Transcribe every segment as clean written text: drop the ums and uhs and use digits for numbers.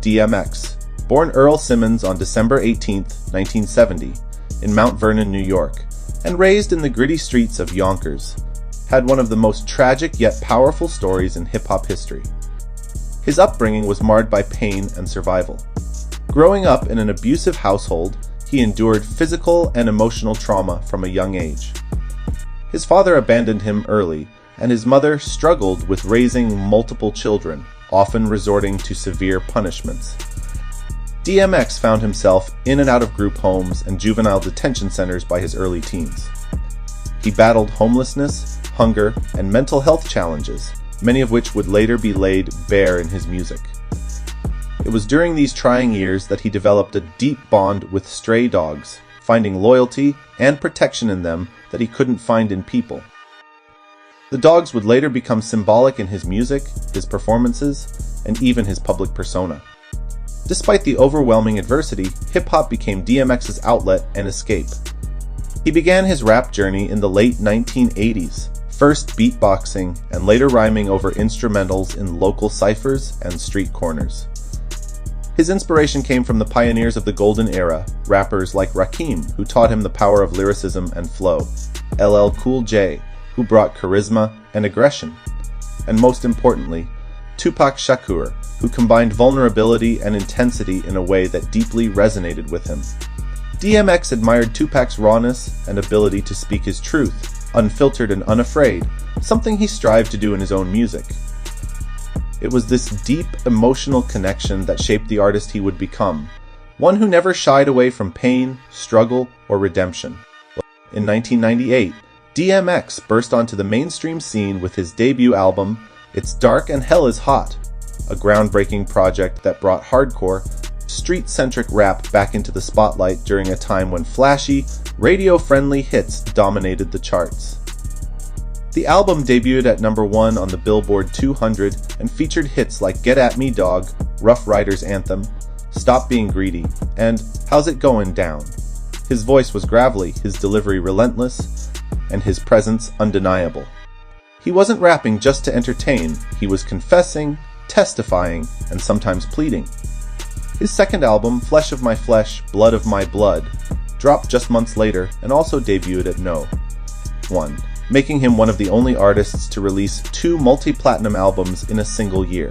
DMX, born Earl Simmons on December 18, 1970, in Mount Vernon, New York, and raised in the gritty streets of Yonkers, had one of the most tragic yet powerful stories in hip-hop history. His upbringing was marred by pain and survival. Growing up in an abusive household, he endured physical and emotional trauma from a young age. His father abandoned him early, and his mother struggled with raising multiple children, often resorting to severe punishments. DMX found himself in and out of group homes and juvenile detention centers by his early teens. He battled homelessness, hunger, and mental health challenges, many of which would later be laid bare in his music. It was during these trying years that he developed a deep bond with stray dogs, finding loyalty and protection in them that he couldn't find in people. The dogs would later become symbolic in his music, his performances, and even his public persona. Despite the overwhelming adversity, hip-hop became DMX's outlet and escape. He began his rap journey in the late 1980s, first beatboxing and later rhyming over instrumentals in local ciphers and street corners. His inspiration came from the pioneers of the golden era, rappers like Rakim, who taught him the power of lyricism and flow, LL Cool J, who brought charisma and aggression, and most importantly, Tupac Shakur, who combined vulnerability and intensity in a way that deeply resonated with him. DMX admired Tupac's rawness and ability to speak his truth, unfiltered and unafraid, something he strived to do in his own music. It was this deep emotional connection that shaped the artist he would become, one who never shied away from pain, struggle, or redemption. In 1998, DMX burst onto the mainstream scene with his debut album, It's Dark and Hell is Hot, a groundbreaking project that brought hardcore, street-centric rap back into the spotlight during a time when flashy, radio-friendly hits dominated the charts. The album debuted at number 1 on the Billboard 200 and featured hits like Get At Me Dog, Ruff Ryders' anthem, Stop Being Greedy, and How's It Going Down. His voice was gravelly, his delivery relentless, and his presence undeniable. He wasn't rapping just to entertain, he was confessing, testifying, and sometimes pleading. His second album, Flesh of My Flesh, Blood of My Blood, dropped just months later and also debuted at No. 1, making him one of the only artists to release 2 multi-platinum albums in a single year.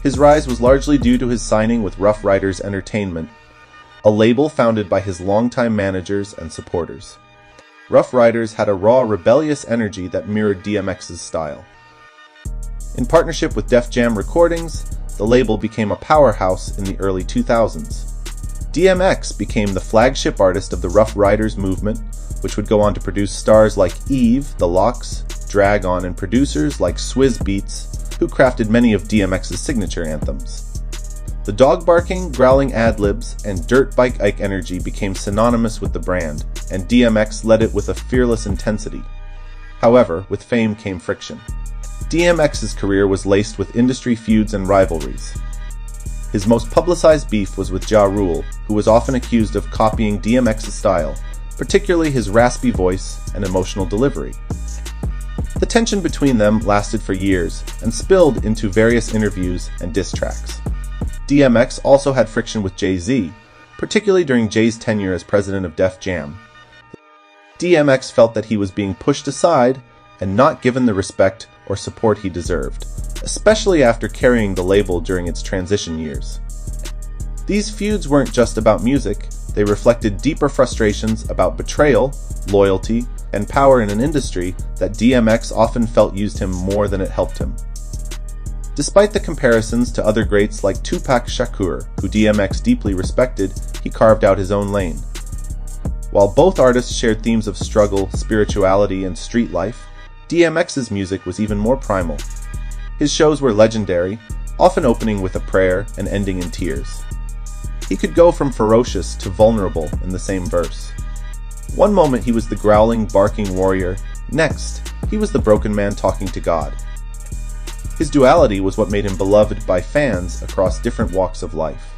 His rise was largely due to his signing with Ruff Ryders Entertainment, a label founded by his longtime managers and supporters. Ruff Ryders had a raw, rebellious energy that mirrored DMX's style. In partnership with Def Jam Recordings, the label became a powerhouse in the early 2000s. DMX became the flagship artist of the Ruff Ryders movement, which would go on to produce stars like Eve, The Lox, Drag On, and producers like Swizz Beatz, who crafted many of DMX's signature anthems. The dog barking, growling ad-libs, and dirt bike Ike energy became synonymous with the brand, and DMX led it with a fearless intensity. However, with fame came friction. DMX's career was laced with industry feuds and rivalries. His most publicized beef was with Ja Rule, who was often accused of copying DMX's style, particularly his raspy voice and emotional delivery. The tension between them lasted for years and spilled into various interviews and diss tracks. DMX also had friction with Jay-Z, particularly during Jay's tenure as president of Def Jam. DMX felt that he was being pushed aside and not given the respect or support he deserved, especially after carrying the label during its transition years. These feuds weren't just about music, they reflected deeper frustrations about betrayal, loyalty, and power in an industry that DMX often felt used him more than it helped him. Despite the comparisons to other greats like Tupac Shakur, who DMX deeply respected, he carved out his own lane. While both artists shared themes of struggle, spirituality, and street life, DMX's music was even more primal. His shows were legendary, often opening with a prayer and ending in tears. He could go from ferocious to vulnerable in the same verse. One moment he was the growling, barking warrior, next, he was the broken man talking to God. His duality was what made him beloved by fans across different walks of life.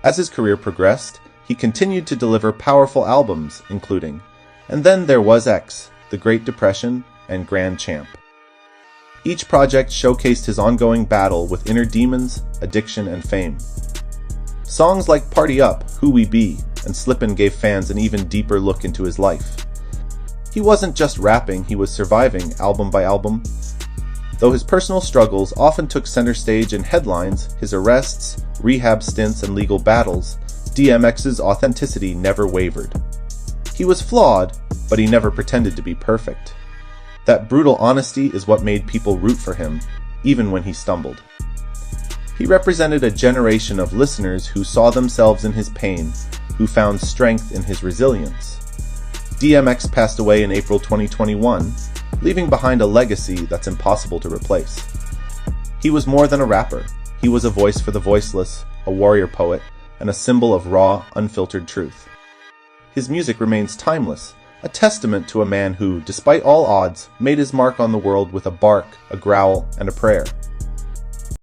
As his career progressed, he continued to deliver powerful albums, including And Then There Was X, The Great Depression, and Grand Champ. Each project showcased his ongoing battle with inner demons, addiction, and fame. Songs like Party Up, Who We Be, and Slippin' gave fans an even deeper look into his life. He wasn't just rapping, he was surviving album by album. Though his personal struggles often took center stage in headlines, his arrests, rehab stints, and legal battles, DMX's authenticity never wavered. He was flawed, but he never pretended to be perfect. That brutal honesty is what made people root for him, even when he stumbled. He represented a generation of listeners who saw themselves in his pain, who found strength in his resilience. DMX passed away in April 2021, leaving behind a legacy that's impossible to replace. He was more than a rapper. He was a voice for the voiceless, a warrior poet, and a symbol of raw, unfiltered truth. His music remains timeless, a testament to a man who, despite all odds, made his mark on the world with a bark, a growl, and a prayer.